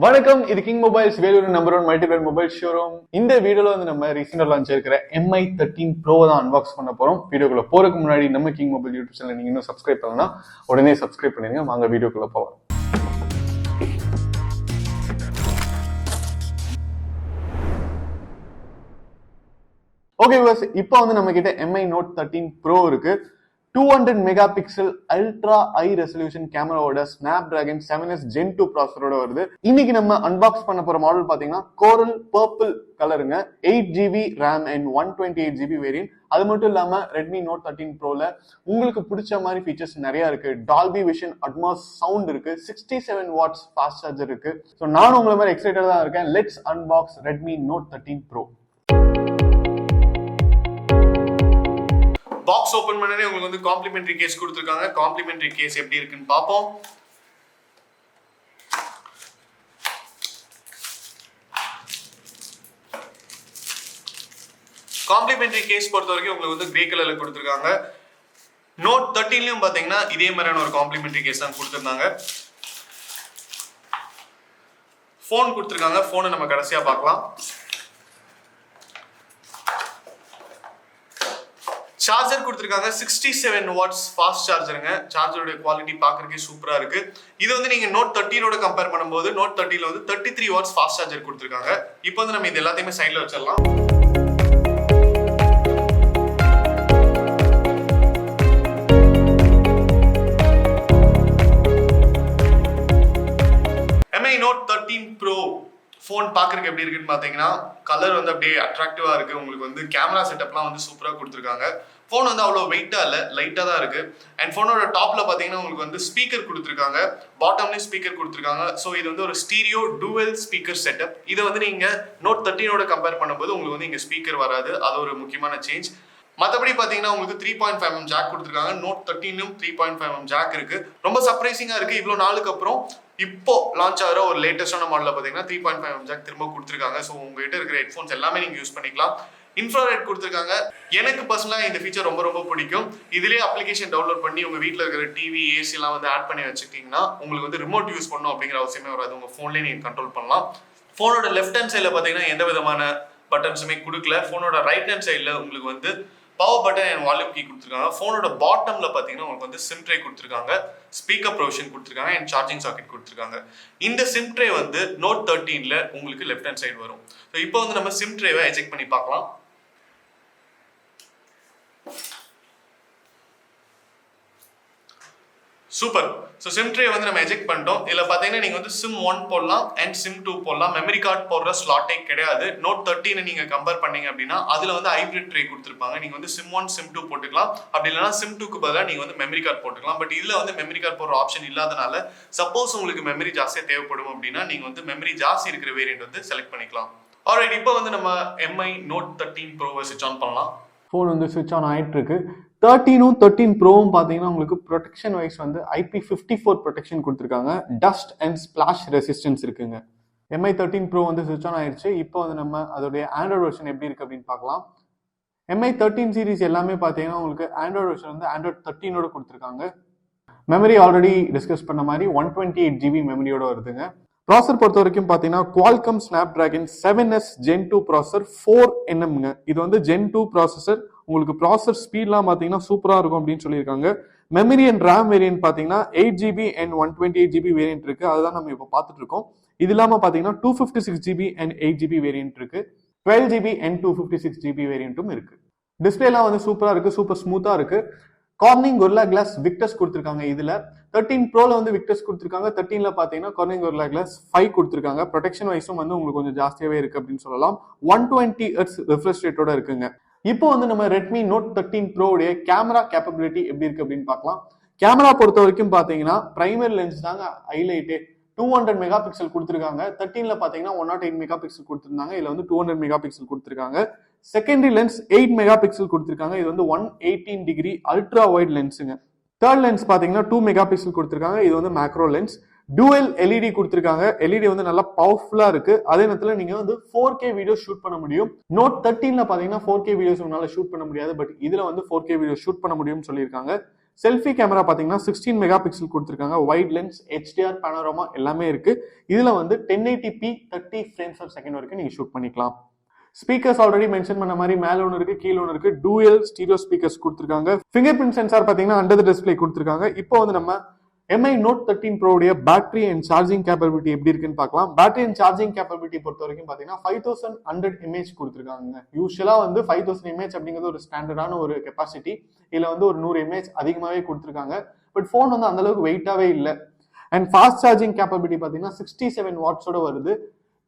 வணக்கம், இது king mobiles Vellore number 1 multiple mobile showroom. இந்த வீடியோல வந்து நம்ம ரீசெண்டா லான்ச் இருக்கிற MI 13 Pro தான் அன்பாக்ஸ் பண்ண போறோம். வீடியோக்குள்ள போறதுக்கு முன்னாடி நம்ம கிங் மொபைல் யூடியூப் சேனல் நீங்க இன்னும் சப்ஸ்கிரைப் பண்ணலனா உடனே சப்ஸ்கிரைப் பண்ணிருங்க. வாங்க வீடியோக்குள்ள போலாம். ஓகே வியூவர்ஸ், இப்போ வந்து நம்ம கிட்ட MI Note 13 Pro இருக்கு. 200 மெகாபிக்சல் அல்ட்ரா ஹை ரெசல்யூஷன் கேமராவோட ஸ்னாப்டிராகன் 7s Gen 2 ப்ராசஸரோட வருது. இன்னைக்கு நம்ம அன்பாக்ஸ் பண்ண போற மாடல் பாத்தீங்கன்னா கோரல் பர்பிள் கலருங்க. 8GB RAM and 128GB variant. அது மட்டும் இல்லாம Redmi Note 13 Proல உங்களுக்கு பிடிச்ச மாதிரி ஃபீச்சர்ஸ் நிறைய இருக்கு. டால்பி விஷன் அட்மாஸ் சவுண்ட் இருக்கு. 67 வாட்ஸ் ஃபாஸ்ட் சார்ஜர் இருக்கு. ஸோ நானும் உங்களை மாதிரி எக்ஸைட்டடா தான் இருக்கேன். Let's unbox Redmi Note 13 Pro. Box open பண்ணனே உங்களுக்கு வந்து காம்ப்ளிமெண்டரி கேஸ் கொடுத்திருக்காங்க. காம்ப்ளிமெண்டரி கேஸ் எப்படி இருக்குன்னு பாப்போம். காம்ப்ளிமெண்டரி கேஸ் பொறுத்த வரைக்கும் உங்களுக்கு வந்து கிரே கலர்ல கொடுத்திருக்காங்க. Note 13லயும் பாத்தீங்கன்னா இதே மாதிரியான ஒரு காம்ப்ளிமெண்டரி கேஸ் தான் கொடுத்திருந்தாங்க. போன் கொடுத்திருக்காங்க. போனை நம்ம கடைசியா பார்க்கலாம். சார்ஜர் கொடுத்திருக்காங்க. 67 வாட்ஸ் ஃபாஸ்ட் சார்ஜருங்க. சார்ஜரோட குவாலிட்டி பார்க்கறதுக்கே சூப்பரா இருக்கு. இது வந்து நீங்க Note 13ஓட கம்பேர் பண்ணும்போது Note 13ல வந்து 33 வாட்ஸ் ஃபாஸ்ட் சார்ஜர் கொடுத்திருக்காங்க. இப்போ வந்து நம்ம இது எல்லாத்தையுமே சைடுல வச்சிடலாம். MI Note 13 Pro ஃபோன் பார்க்கறதுக்கு எப்படி இருக்குன்னு பார்த்தீங்கன்னா கலர் வந்து அப்படியே அட்ராக்டிவா இருக்கு. உங்களுக்கு வந்து கேமரா செட்டப்லாம் வந்து சூப்பரா கொடுத்துருக்காங்க. ஃபோன் வந்து அவ்வளோ வெயிட்டா இல்லை, லைட்டா தான் இருக்கு. அண்ட் ஃபோனோட டாப்ல பார்த்தீங்கன்னா உங்களுக்கு வந்து ஸ்பீக்கர் கொடுத்துருக்காங்க. பாட்டம்லேயும் ஸ்பீக்கர் கொடுத்துருக்காங்க. ஸோ இது வந்து ஒரு ஸ்டீரியோ டூவல் ஸ்பீக்கர் செட்டப். இதை வந்து நீங்க Note 13ஓட கம்பேர் பண்ணும்போது உங்களுக்கு வந்து இங்க ஸ்பீக்கர் வராது. அது ஒரு முக்கியமான சேஞ்ச். மற்றபடி பார்த்தீங்கன்னா உங்களுக்கு 3.5mm ஜாக் கொடுத்துருக்காங்க. Note 13லும் 3.5mm ஜாக் இருக்கு. ரொம்ப சர்ப்ரைசிங்கா இருக்கு. இவ்வளோ நாளுக்கு அப்புறம் இப்போ லான்ச் ஆகிற ஒரு லேட்டஸ்டான மாடல பார்த்தீங்கன்னா 3.5mm ஜாக் திரும்ப கொடுத்துருக்காங்க. ஸோ உங்ககிட்ட இருக்கிற ஹெட்ஃபோன்ஸ் எல்லாமே நீங்க யூஸ் பண்ணிக்கலாம். இன்ஃப்ராரெட் கொடுத்துருக்காங்க. எனக்கு பர்சனலாக இந்த ஃபீச்சர் ரொம்ப ரொம்ப பிடிக்கும். இதுலேயே அப்ளிகேஷன் டவுன்லோட் பண்ணி உங்க வீட்டில் இருக்கிற டிவி ஏசி எல்லாம் வந்து ஆட் பண்ணி வச்சுக்கிட்டீங்கன்னா உங்களுக்கு வந்து ரிமோட் யூஸ் பண்ணணும் அப்படிங்கிற அவசியமே வராது. உங்க ஃபோன்லேயே நீங்க கண்ட்ரோல் பண்ணலாம். ஃபோனோட லெஃப்ட் ஹேண்ட் சைடில் பார்த்தீங்கன்னா எந்த விதமான பட்டன்ஸுமே கொடுக்கல. ஃபோனோட ரைட் ஹேண்ட் சைடில் உங்களுக்கு வந்து power button and volume key கொடுத்துருக்காங்க. ஃபோனோட பாட்டம்ல பார்த்தீங்கன்னா உங்களுக்கு வந்து சிம் ட்ரே கொடுத்துருக்காங்க. ஸ்பீக்கர் ப்ரொவிஷன் கொடுத்துருக்காங்க அண்ட் சார்ஜிங் சாக்கெட் கொடுத்துருக்காங்க. இந்த சிம் ட்ரே வந்து Note 13ல உங்களுக்கு லெஃப்ட் ஹேண்ட் சைடு வரும். ஸோ இப்போ வந்து நம்ம சிம் ட்ரேவை எஜெக்ட் பண்ணி பார்க்கலாம். சூப்பர். ஸோ சிம் ட்ரே வந்து நம்ம எஜெக்ட் பண்ணிட்டோம். இதில் பார்த்தீங்கன்னா நீங்கள் வந்து SIM 1 போடலாம் அண்ட் SIM 2 போடலாம். மெமரி கார்டு போடுற ஸ்லாட்டே கிடையாது. Note 13 நீங்கள் கம்பேர் பண்ணீங்க அப்படின்னா அதில் வந்து ஹைப்ரிட் ட்ரே கொடுத்துருப்பாங்க. நீங்கள் வந்து SIM 1 SIM 2 போட்டுக்கலாம். அப்படி இல்லைனா SIM 2க்கு பதிலாக நீங்கள் வந்து மெமரி கார்டு போட்டுக்கலாம். பட் இதில் வந்து மெமரி கார்டு போடுற ஆப்ஷன் இல்லாதனால சப்போஸ் உங்களுக்கு மெமரி ஜாஸ்தியாக தேவைப்படும் அப்படின்னா நீங்கள் வந்து மெமரி ஜாஸ்தி இருக்கிற வேரியன்ட் வந்து செலக்ட் பண்ணிக்கலாம். ஆல்ரைட், இப்போ வந்து நம்ம MI Note 13 Pro-வை ஸ்விட்ச் ஆன் பண்ணலாம். ஃபோன் வந்து ஸ்விட்ச் ஆன் ஆகிட்டு இருக்கு. 13ம் 13 ப்ரோவும் பார்த்தீங்கன்னா உங்களுக்கு ப்ரொடெக்ஷன் வைஸ் வந்து IP54 ப்ரொடெக்ஷன் கொடுத்துருக்காங்க. டஸ்ட் அண்ட் ஸ்பிளாஷ் ரெசிஸ்டன்ஸ் இருக்குங்க. MI 13 Pro வந்து ஸ்விட்ச் ஆன் ஆயிடுச்சு. இப்போ வந்து நம்ம அதோடைய ஆண்ட்ராய்டு வெர்ஷன் எப்படி இருக்கு அப்படின்னு பார்க்கலாம். MI 13 சீரிஸ் எல்லாமே பார்த்தீங்கன்னா உங்களுக்கு ஆண்ட்ராய்டு வெர்ஷன் வந்து Android 13ஓட கொடுத்துருக்காங்க. மெமரி ஆல்ரெடி டிஸ்கஸ் பண்ண மாதிரி 128GB மெமரியோட வருதுங்க. ப்ராசர் பொறுத்த வரைக்கும் பார்த்தீங்கன்னா Qualcomm Snapdragon 7s Gen 2 ப்ராசர் 4nm. இது வந்து Gen 2 ப்ராசஸர். உங்களுக்கு ப்ராசர் ஸ்பீட்லாம் பார்த்தீங்கன்னா சூப்பராக இருக்கும் அப்படின்னு சொல்லியிருக்காங்க. மெமரி அண்ட் ரேம் வேரியன்ட் பார்த்தீங்கன்னா 8GB அண்ட் 128GB வேரியன்ட் இருக்கு. அதுதான் நம்ம இப்போ பார்த்துட்டு இருக்கோம். இது இல்லாமல் பார்த்தீங்கன்னா 256GB அண்ட் 8GB வேரியன்ட் இருக்கு. 12GB அண்ட் 256GB வேரியன்ட்டும் இருக்கு. டிஸ்பிளேலாம் வந்து சூப்பராக இருக்கு. சூப்பர் ஸ்மூத்தாக இருக்கு. கார்னிங் கொரில்லா கிளாஸ் விக்டர்ஸ் கொடுத்துருக்காங்க. இதுல 13 ப்ரோல வந்து விக்டர்ஸ் கொடுத்துருக்காங்க. 13ல பாத்தீங்கன்னா கார்னிங் கொரில்லா கிளாஸ் 5 கொடுத்துருக்காங்க. ப்ரொடெக்ஷன் வைஸும் வந்து உங்களுக்கு கொஞ்சம் ஜாஸ்தியாவே இருக்கு அப்படின்னு சொல்லலாம். 120Hz ரிஃப்ரெஷ் ரேட்டோட இருக்குங்க. இப்போ வந்து நம்ம Redmi Note 13 Pro உடைய கேமரா கேப்பபிலிட்டி எப்படி இருக்கு அப்படின்னு பார்க்கலாம். கேமரா பொறுத்த வரைக்கும் பாத்தீங்கன்னா பிரைமரி லென்ஸ் தாங்க ஹைலைட்டே. 200 மெகா பிக்சல் கொடுத்துருக்காங்க. 13ல பாத்தீங்கன்னா 108 மெகா பிக்சல் கொடுத்துருந்தாங்க. இதுல வந்து 200 மெகா பிக்சல் கொடுத்துருக்காங்க. செகண்டரி லென்ஸ் 8 மெகா பிக்சல் கொடுத்துருக்காங்க. இது வந்து 118 டிகிரி அல்ட்ரா வைட் லென்ஸுங்க. தேர்ட் லென்ஸ் பாத்தீங்கன்னா 2 மெகா பிக்சல் கொடுத்துருக்காங்க. இது வந்து மேக்ரோ லென்ஸ். டூவல் LED கொடுத்துருக்காங்க. LED வந்து நல்லா பவர்ஃபுல்லா இருக்கு. அதே நேரத்தில் நீங்க வந்து 4K வீடியோ ஷூட் பண்ண முடியும். Note 13ல பாத்தீங்கன்னா 4K வீடியோஸ் உங்களால ஷூட் பண்ண முடியாது. பட் இதுல வந்து 4K வீடியோ ஷூட் பண்ண முடியும்னு சொல்லியிருக்காங்க. செல்ஃபி கேமரா பார்த்தீங்கன்னா 16 மெகா பிக்சல் கொடுத்துருக்காங்க. வைட் லென்ஸ், HDR, பேனோராமா எல்லாமே இருக்கு. இதுல வந்து 1080p 30 frames per second வரைக்கும் நீங்க ஷூட் பண்ணிக்கலாம். ஸ்பீக்கர்ஸ் ஆல்ரெடி மென்ஷன் பண்ண மாதிரி மேல ஒன்று இருக்கு, கீழே ஒன்று இருக்கு. டூயல் ஸ்டீரியோ ஸ்பீக்கர்ஸ் கொடுத்துருக்காங்க. ஃபிங்கர் பிரிண்ட் சென்சார் பார்த்தீங்கன்னா அண்டர் த டிஸ்பிளே கொடுத்துருக்காங்க. இப்போ வந்து நம்ம MI Note 13 Pro உடைய பேட்டரி அண்ட் சார்ஜிங் கேப்பபிலிட்டி எப்படி இருக்குன்னு பார்க்கலாம். பேட்டரி அண்ட் சார்ஜிங் கேப்பபிலிட்டி பொறுத்த வரைக்கும் பார்த்தீங்கன்னா 5100 mAh கொடுத்துருக்காங்க. யூஸ்வலா வந்து 5000 mAh அப்படிங்கிறது ஒரு ஸ்டாண்டர்டான ஒரு கெப்பாசிட்டி. இதுல வந்து ஒரு 100 mAh அதிகமாகவே கொடுத்துருக்காங்க. பட் ஃபோன் வந்து அந்த அளவுக்கு வெயிட்டாவே இல்லை. அண்ட் ஃபாஸ்ட் சார்ஜிங் கேப்பபிலிட்டி பார்த்தீங்கன்னா 67 வாட்ஸோட வருது.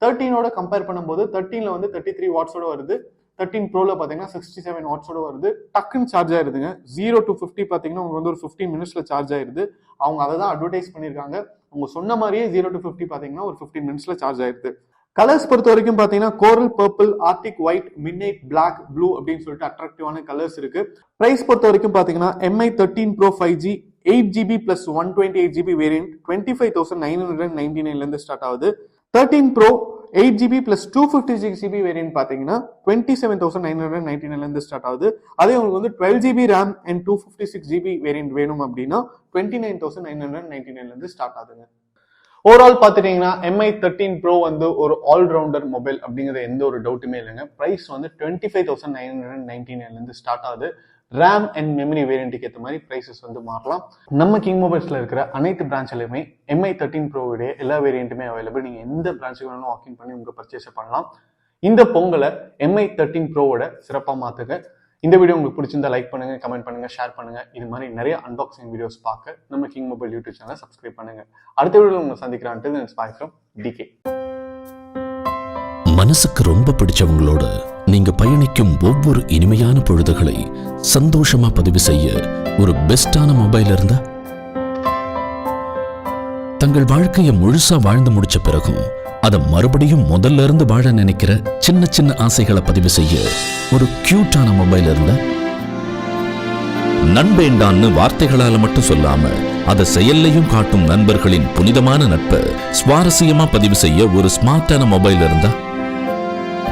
13ஓட கம்பேர் பண்ணும்போது 13ல வந்து 33 வாட்ஸோட வருது. 13 ப்ரோல பார்த்தீங்கன்னா 67 வாட்ஸோட வருது. டக்குன்னு சார்ஜ் ஆயிருதுங்க. 0 to 50 பார்த்தீங்கன்னா உங்களுக்கு வந்து ஒரு 15 மினிட்ஸ்ல சார்ஜ் ஆயிருது. அவங்க அதை தான் அட்வர்டைஸ் பண்ணியிருக்காங்க. அவங்க சொன்ன மாதிரியே 0 to 50 பார்த்தீங்கன்னா ஒரு 15 மினிட்ஸ்ல சார்ஜ் ஆயிருது. கலர்ஸ் பொறுத்த வரைக்கும் பார்த்தீங்கன்னா coral purple, arctic white, midnight black, blue அப்படின்னு சொல்லிட்டு அட்ராக்டிவான கலர்ஸ் இருக்கு. பிரைஸ் பொறுத்த வரைக்கும் பார்த்தீங்கன்னா MI 13 Pro 5G 8GB plus 128GB variant 25,999 இருந்து ஸ்டார்ட் ஆகுது. 13 Pro 8GB plus 256GB variant பார்த்தீங்கன்னா 27,999 இருந்து ஸ்டார்ட் ஆகுது. அதே உங்களுக்கு வந்து 12GB RAM and 256GB variant வேணும் அப்படின்னா 29,999 இருந்து ஸ்டார்ட் ஆகுதுங்க. ஓவரால் பார்த்துட்டீங்கன்னா MI 13 Pro வந்து ஒரு ஆல்ரவுண்டர் மொபைல் அப்படிங்கிற எந்த ஒரு டவுட்டுமே இல்லைங்க. பிரைஸ் வந்து 25,999 இருந்து ஸ்டார்ட் ஆகுது. RAM அண்ட் மெமரி வேரியன்ட்டுக்கு ஏற்ற மாதிரி பிரைசஸ் வந்து மாறலாம். நம்ம கிங் மொபைல்ஸ்ல இருக்கிற அனைத்து பிரான்ச்லையுமே MI 13 Pro உடைய எல்லா வேரியன்ட்டுமே அவைலபிள். நீங்க எந்த பிரான்ச்சுக்கு வேணாலும் வாக்கிங் பண்ணி உங்க பர்ச்சேஸ் பண்ணலாம். இந்த பொங்கலை MI 13 Proவோட சிறப்பாக மாத்துங்க. இந்த வீடியோ உங்களுக்கு பிடிச்சிருந்தா லைக் பண்ணுங்க, கமெண்ட் பண்ணுங்க, ஷேர் பண்ணுங்க. இது மாதிரி நிறைய அன்பாக்சிங் வீடியோஸ் பார்க்க நம்ம கிங் மொபைல் யூடியூப் சேனலை சப்ஸ்கிரைப் பண்ணுங்க. அடுத்த வீடியோவில் உங்களை சந்திக்கிறேன். Bye from DK. மனசுக்கு ரொம்ப பிடிச்சவங்களோட நீங்க பயணிக்கும் ஒவ்வொரு இனிமையான பொழுதுகளை சந்தோஷமா பதிவு செய்ய ஒரு பெஸ்டான மொபைல் இருந்தா, தங்கள் வாழ்க்கையை முழுசா வாழ்ந்து முடிச்ச பிறகும் அதை மறுபடியும் முதல்ல இருந்து வாழ நினைக்கிற சின்ன சின்ன ஆசைகளை பதிவு செய்ய ஒரு கியூட்டான மொபைல் இருந்தா, நண்பேண்டான்னு வார்த்தைகளால மட்டும் சொல்லாம அதை செயல்லையும் காட்டும் நண்பர்களின் புனிதமான நட்பை சுவாரஸ்யமா பதிவு செய்ய ஒரு ஸ்மார்ட்டான மொபைல் இருந்தா,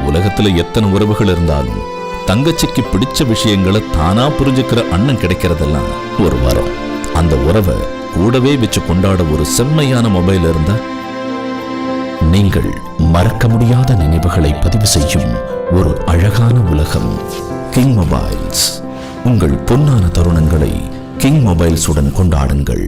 உலகத்துல எத்தனை உறவுகள் இருந்தாலும் தங்கச்சிக்கு பிடிச்ச விஷயங்களை தானா புரிஞ்சுக்கிற அண்ணன் கிடைக்கிறதெல்லாம் ஒரு வரம். அந்த உறவை கூடவே வச்சு கொண்டாட ஒரு செம்மையான மொபைல் இருந்தா, நீங்கள் மறக்க முடியாத நினைவுகளை பதிவு செய்யும் ஒரு அழகான உலகம் கிங் மொபைல்ஸ். உங்கள் பொன்னான தருணங்களை கிங் மொபைல்ஸுடன் கொண்டாடுங்கள்.